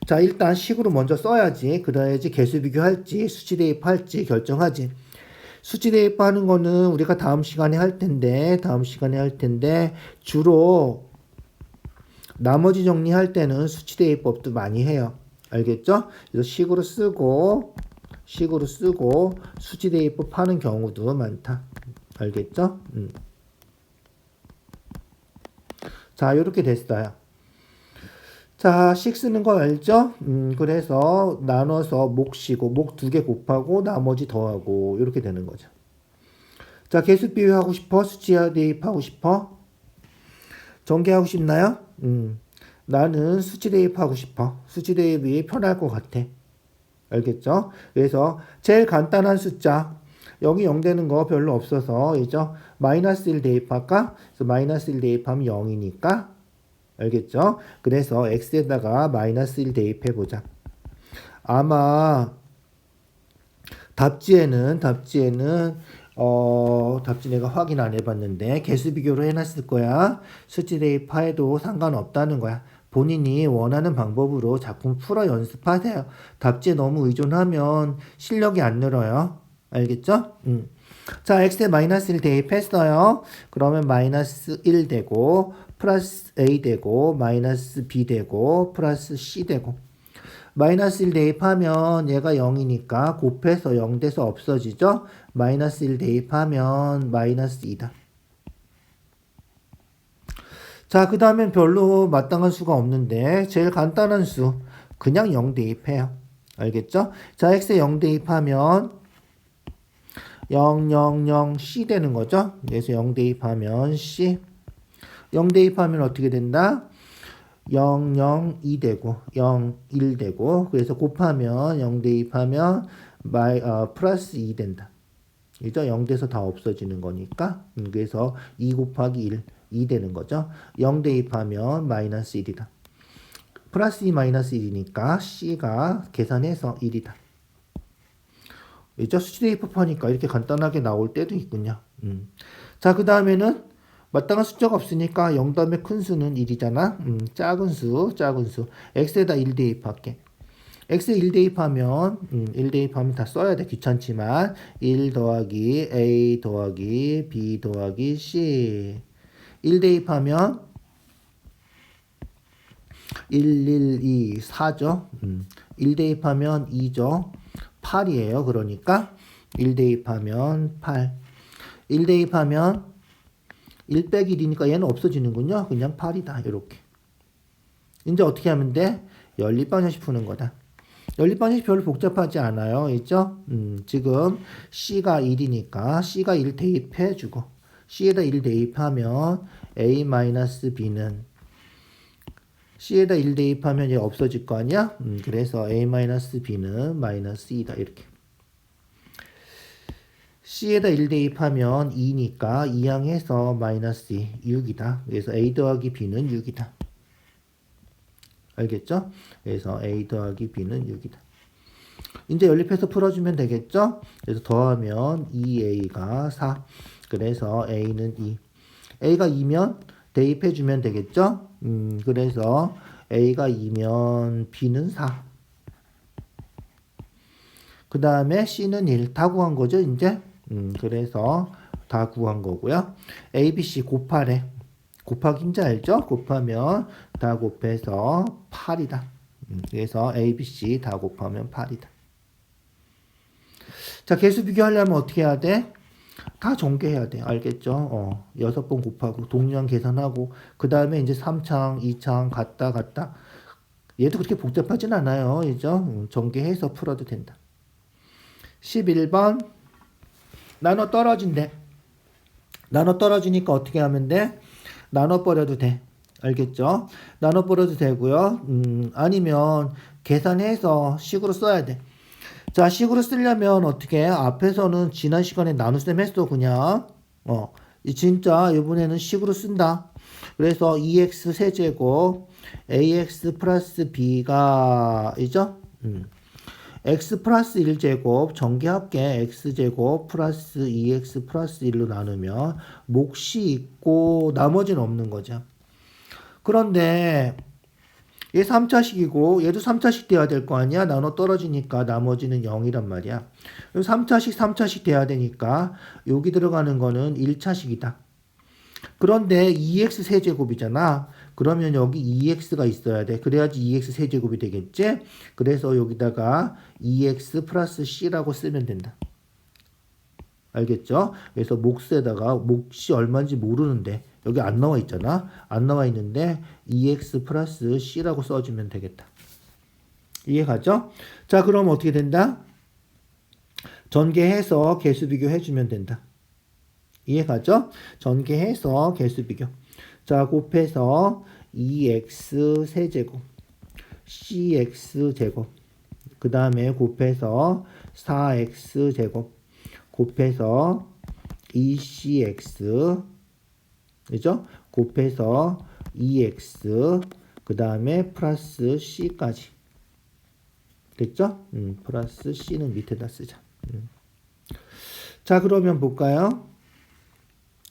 자, 일단 식으로 먼저 써야지. 그래야지 개수 비교할지 수치 대입할지 결정하지. 수치 대입하는 거는 우리가 다음 시간에 할 텐데 주로 나머지 정리할 때는 수치 대입법도 많이 해요. 알겠죠? 그래서 식으로 쓰고 수치 대입법 하는 경우도 많다. 알겠죠? 자, 이렇게 됐어요. 자, 식 쓰는 거 알죠? 그래서 나눠서 몫이고 목 두 개 곱하고 나머지 더하고 이렇게 되는 거죠. 자, 개수 비교하고 싶어? 수치 대입하고 싶어? 전개하고 싶나요? 나는 수치 대입하고 싶어. 수치 대입이 편할 것 같아. 알겠죠? 그래서 제일 간단한 숫자 여기 0 되는 거 별로 없어서 이죠? 마이너스 1 대입할까? 그래서 마이너스 1 대입하면 0이니까 알겠죠? 그래서 x에다가 마이너스 1 대입해보자. 아마 답지에는 답지 내가 확인 안 해봤는데 개수 비교로 해놨을 거야. 수치 대입해도 상관없다는 거야. 본인이 원하는 방법으로 작품 풀어 연습하세요. 답지에 너무 의존하면 실력이 안 늘어요. 알겠죠? 자, x에 마이너스 1 대입했어요. 그러면 마이너스 1 되고 플러스 a 되고 마이너스 b 되고 플러스 c 되고 마이너스 1 대입하면 얘가 0이니까 곱해서 0 돼서 없어지죠? 마이너스 1 대입하면 마이너스 2다. 자, 그 다음엔 별로 마땅한 수가 없는데 제일 간단한 수 그냥 0 대입해요. 알겠죠? 자, x에 0 대입하면 0, 0, 0, c 되는 거죠? 그래서 0 대입하면 c 0 대입하면 어떻게 된다? 0, 0, 2 되고 0, 1 되고 그래서 곱하면 0 대입하면 플러스 2 된다. 그죠? 0 돼서 다 없어지는 거니까 그래서 2 곱하기 1, 2 되는 거죠. 0 대입하면 마이너스 1이다. 플러스 2 마이너스 1이니까 C가 계산해서 1이다. 그죠? 수치 대입법하니까 이렇게 간단하게 나올 때도 있군요. 자, 그 다음에는 마땅한 숫자가 없으니까 0 다음에 큰 수는 1이잖아. 작은 수. x에다 1 대입할게. x에 1 대입하면 1 대입하면 다 써야 돼. 귀찮지만 1 더하기 a 더하기 b 더하기 c 1 대입하면 1, 1, 2, 4죠. 1 대입하면 2죠. 8이에요. 그러니까 1 대입하면 8. 1 대입하면 1 빼기 1이니까 얘는 없어지는군요. 그냥 8이다. 이렇게. 이제 어떻게 하면 돼? 연립방정식 푸는 거다. 연립방정식 별로 복잡하지 않아요. 있죠? 지금 C가 1이니까 C가 1 대입해주고 C에다 1 대입하면 A-B는 C에다 1 대입하면 얘 없어질 거 아니야? 그래서 A-B는 마이너스 2다. 이렇게. C에다 1 대입하면 2니까 2항해서 마이너스 2, 6이다. 그래서 A 더하기 B는 6이다. 알겠죠? 그래서 A 더하기 B는 6이다. 이제 연립해서 풀어주면 되겠죠? 그래서 더하면 2A가 4. 그래서 A는 2. A가 2면 대입해주면 되겠죠? 그래서 A가 2면 B는 4. 그 다음에 C는 1. 다 구한 거죠, 이제? 그래서 다 구한 거고요. A, B, C 곱하래. 곱하기인지 알죠? 곱하면 다 곱해서 8이다. 그래서 A, B, C 다 곱하면 8이다. 자, 개수 비교하려면 어떻게 해야 돼? 다 전개해야 돼. 알겠죠? 6번 곱하고 동량 계산하고 그 다음에 이제 3창, 2창 갔다. 얘도 그렇게 복잡하진 않아요. 그죠? 전개해서 풀어도 된다. 11번 나눠 떨어진대. 나눠 떨어지니까 어떻게 하면 돼? 나눠 버려도 돼. 알겠죠? 나눠 버려도 되고요. 아니면 계산해서 식으로 써야 돼. 자, 식으로 쓰려면 어떻게 해? 앞에서는 지난 시간에 나눗셈 했어, 그냥. 진짜 이번에는 식으로 쓴다. 그래서 2x 세제곱 ax 플러스 b가 이죠? x 플러스 1제곱 전개합계 x제곱 플러스 2x 플러스 1로 나누면 몫이 있고 나머지는 없는 거죠. 그런데 얘 3차식이고 얘도 3차식 돼야 될 거 아니야? 나눠 떨어지니까 나머지는 0이란 말이야. 3차식 돼야 되니까 여기 들어가는 거는 1차식이다. 그런데 2x 세제곱이잖아. 그러면 여기 2x가 있어야 돼. 그래야지 2x 세제곱이 되겠지? 그래서 여기다가 2x 플러스 c라고 쓰면 된다. 알겠죠? 그래서 몫에다가 몫이 얼마인지 모르는데 여기 안 나와 있잖아. 안 나와 있는데 2x 플러스 c라고 써주면 되겠다. 이해가죠? 자, 그럼 어떻게 된다? 전개해서 개수 비교해주면 된다. 이해가죠? 전개해서 개수 비교. 자, 곱해서 2x 세제곱 cx 제곱 그 다음에 곱해서 4x제곱 곱해서 2cx 그죠? 곱해서 2x 그 다음에 플러스 c까지 됐죠? 플러스 c는 밑에다 쓰자. 자 그러면 볼까요?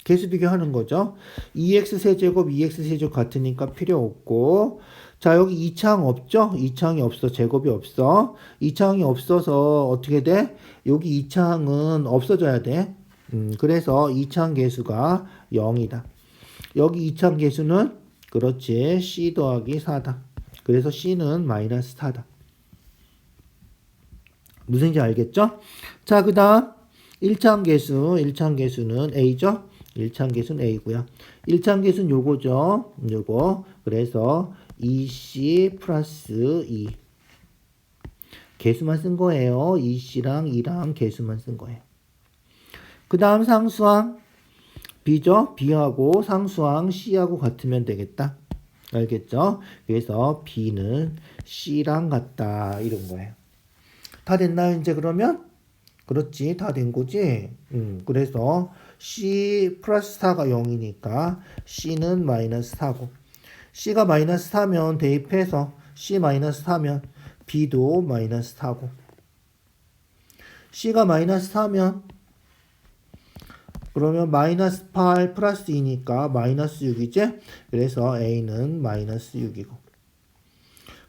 개수 비교하는 거죠. 2x 세제곱 2x 세제곱 같으니까 필요 없고 자 여기 2차항 없죠? 2차항이 없어. 제곱이 없어. 2차항이 없어서 어떻게 돼? 여기 2차항은 없어져야 돼. 그래서 2차항 개수가 0이다. 여기 2차항 개수는 그렇지. c 더하기 4다. 그래서 c는 마이너스 4다. 무슨 얘기인지 알겠죠? 자 그 다음 1차항 개수는 a죠? 1차항 개수는 a고요. 1차항 개수는 요거죠. 요거. 그래서 2c 플러스 2 개수만 쓴 거예요. 2c랑 2랑 개수만 쓴 거예요. 그 다음 상수항 b죠. b하고 상수항 c하고 같으면 되겠다. 알겠죠? 그래서 b는 c랑 같다. 이런 거예요. 다 됐나요? 이제 그러면? 그렇지. 다 된 거지? 그래서 c 플러스 4가 0이니까 c는 마이너스 4고 c가 마이너스 4면 대입해서 c 마이너스 4면 b도 마이너스 4고 c가 마이너스 4면 그러면 마이너스 8 플러스 2니까 마이너스 6이지? 그래서 a는 마이너스 6이고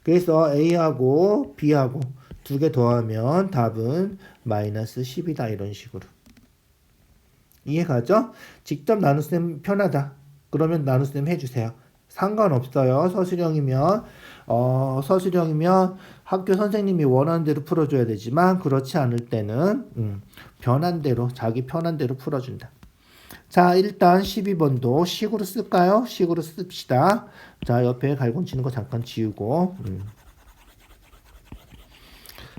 그래서 a하고 b하고 두 개 더하면 답은 마이너스 10이다. 이런 식으로. 이해가죠? 직접 나눗셈 편하다. 그러면 나눗셈 해주세요. 상관없어요. 서술형이면 학교 선생님이 원하는 대로 풀어줘야 되지만 그렇지 않을 때는 편한 대로 자기 편한 대로 풀어준다. 자 일단 12번도 식으로 쓸까요? 식으로 씁시다. 자 옆에 갈곤 치는 거 잠깐 지우고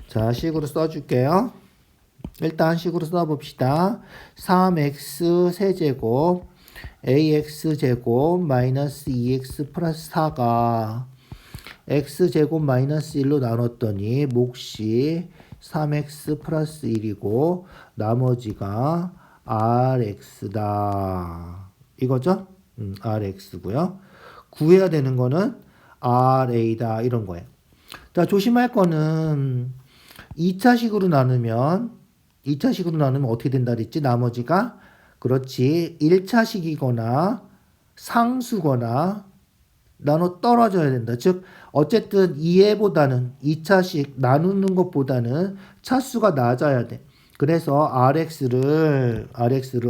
자 식으로 써줄게요. 일단 식으로 써봅시다. 3x 세제곱 ax제곱 마이너스 2x 플러스 4가 x제곱 마이너스 1로 나눴더니 몫이 3x 플러스 1이고 나머지가 rx다. 이거죠? rx고요. 구해야 되는 거는 ra다. 이런 거예요. 자 조심할 거는 2차식으로 나누면 어떻게 된다 그랬지? 나머지가 그렇지 1차식이거나 상수거나 나눠 떨어져야 된다. 즉 어쨌든 2회보다는 2차식 나누는 것보다는 차수가 낮아야 돼. 그래서 RX를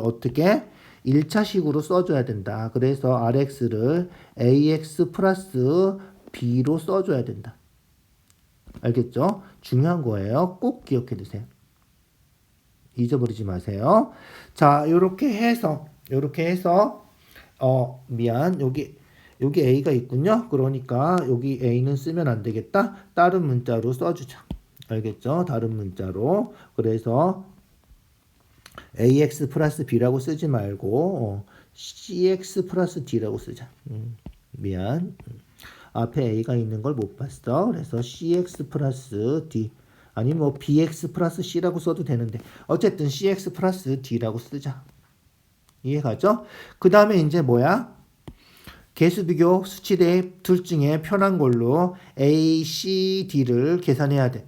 어떻게 1차식으로 써줘야 된다. 그래서 RX를 AX 플러스 B로 써줘야 된다. 알겠죠? 중요한 거예요. 꼭 기억해 두세요. 잊어버리지 마세요. 자, 요렇게 해서 여기 A가 있군요. 그러니까 여기 A는 쓰면 안 되겠다. 다른 문자로 써주자. 알겠죠? 다른 문자로. 그래서 AX 플러스 B라고 쓰지 말고 CX 플러스 D라고 쓰자. 미안. 앞에 A가 있는 걸 못 봤어. 그래서 CX 플러스 D 아니 뭐 BX 플러스 C라고 써도 되는데 어쨌든 CX 플러스 D라고 쓰자. 이해가죠? 그 다음에 이제 뭐야? 개수 비교 수치 대입 둘 중에 편한 걸로 A, C, D를 계산해야 돼.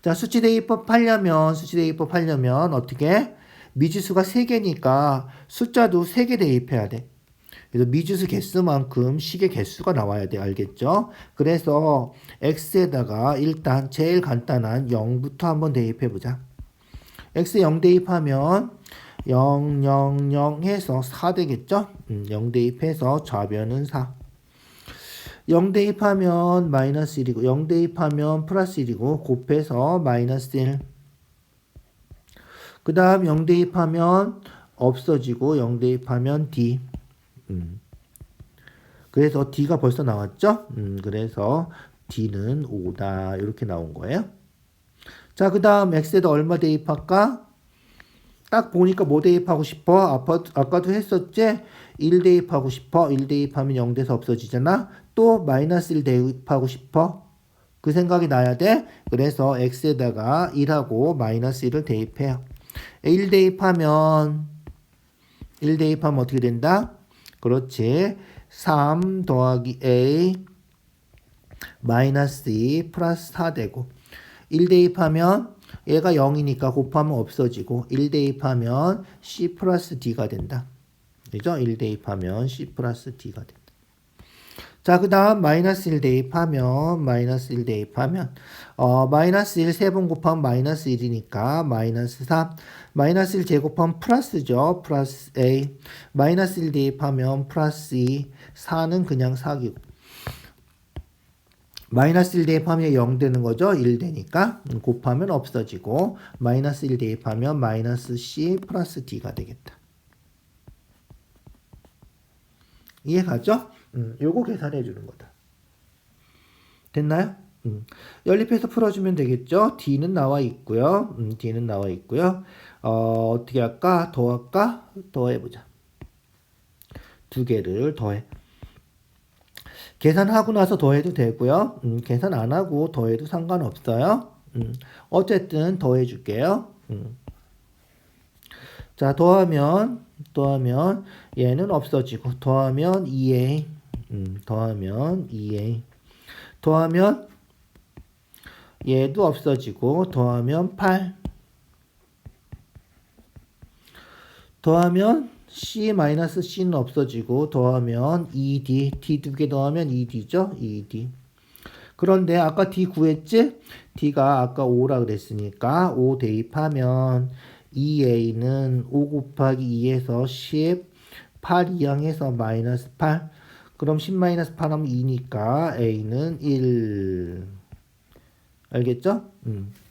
자, 수치 대입법 하려면 어떻게? 미지수가 3개니까 숫자도 3개 대입해야 돼. 그래서 미지수 개수만큼 식의 개수가 나와야 돼. 알겠죠? 그래서 x에다가 일단 제일 간단한 0부터 한번 대입해 보자. x 0 대입하면 0, 0, 0 해서 4 되겠죠? 0 대입해서 좌변은 4. 0 대입하면 마이너스 1이고 0 대입하면 플러스 1이고 곱해서 마이너스 1. 그 다음 0 대입하면 없어지고 0 대입하면 D. 그래서 D가 벌써 나왔죠? 그래서 D는 5다. 이렇게 나온 거예요. 자, 그 다음 X에다 얼마 대입할까? 딱 보니까 뭐 대입하고 싶어? 아까도 했었지? 1 대입하고 싶어. 1 대입하면 0 돼서 없어지잖아. 또 마이너스 1 대입하고 싶어. 그 생각이 나야 돼. 그래서 x에다가 1하고 마이너스 1을 대입해요. 1 대입하면 어떻게 된다? 그렇지. 3 더하기 a 마이너스 2 플러스 4 되고 1 대입하면 얘가 0이니까 곱하면 없어지고 1 대입하면 c 플러스 d가 된다. 그죠? 1 대입하면 c 플러스 d가 된다. 자, 그 다음 마이너스 1 대입하면 마이너스 1 3번 곱하면 마이너스 1이니까 마이너스 3 마이너스 1 제곱하면 플러스죠. 플러스 a 마이너스 1 대입하면 플러스 2 4는 그냥 4기고 마이너스 1 대입하면 0 되는 거죠. 1 되니까 곱하면 없어지고 마이너스 1 대입하면 마이너스 c 플러스 d가 되겠다. 이해가죠? 요거 계산해 주는 거다. 됐나요? 연립해서 풀어주면 되겠죠? D는 나와 있고요. D는 나와 있고요. 어떻게 할까? 더할까? 더해보자. 두 개를 더해. 계산하고 나서 더해도 되고요. 계산 안 하고 더해도 상관없어요. 어쨌든 더해줄게요. 자, 더하면 얘는 없어지고 더하면 2a 더하면 2a 더하면 얘도 없어지고 더하면 8 더하면 c-c는 없어지고 더하면 2d d 두 개 더하면 2d죠. 2d 그런데 아까 d 구했지? d가 아까 5라 그랬으니까 5 대입하면 2a는 5 곱하기 2에서 10 8 이항해서 마이너스 8 그럼 10 마이너스 8 하면 2니까 a는 1 알겠죠?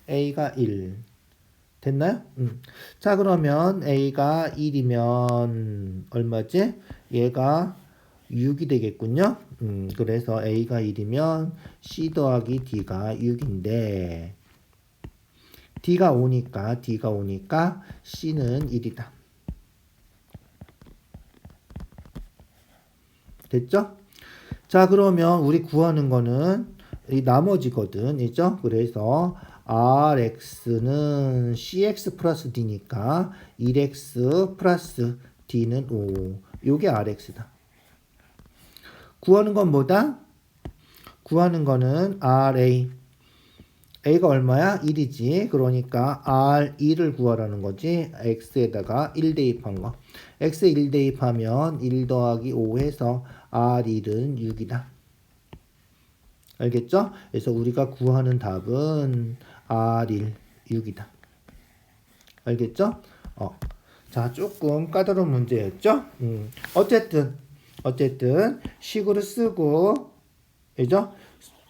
a가 1 됐나요? 자 그러면 a가 1이면 얼마지? 얘가 6이 되겠군요. 그래서 a가 1이면 c 더하기 d가 6인데 d가 5니까 c는 1이다. 됐죠? 자 그러면 우리 구하는 거는 이 나머지거든. 이죠? 그래서 rx는 cx 플러스 d니까 1x 플러스 d는 5. 요게 rx다. 구하는 건 뭐다? 구하는 거는 ra. a가 얼마야? 1이지. 그러니까 r2를 구하라는 거지. x에다가 1 대입한 거. x에 1 대입하면 1 더하기 5 해서 r1은 6이다. 알겠죠? 그래서 우리가 구하는 답은 R1, 6이다. 알겠죠? 자, 조금 까다로운 문제였죠? 어쨌든 식으로 쓰고, 그죠?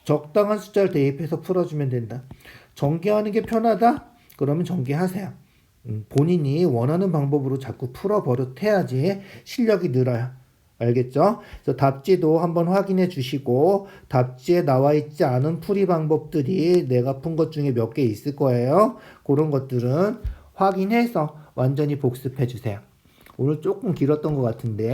적당한 숫자를 대입해서 풀어주면 된다. 전개하는 게 편하다? 그러면 전개하세요. 본인이 원하는 방법으로 자꾸 풀어버릇해야지 실력이 늘어요. 알겠죠? 그래서 답지도 한번 확인해 주시고 답지에 나와 있지 않은 풀이 방법들이 내가 푼 것 중에 몇 개 있을 거예요. 그런 것들은 확인해서 완전히 복습해 주세요. 오늘 조금 길었던 것 같은데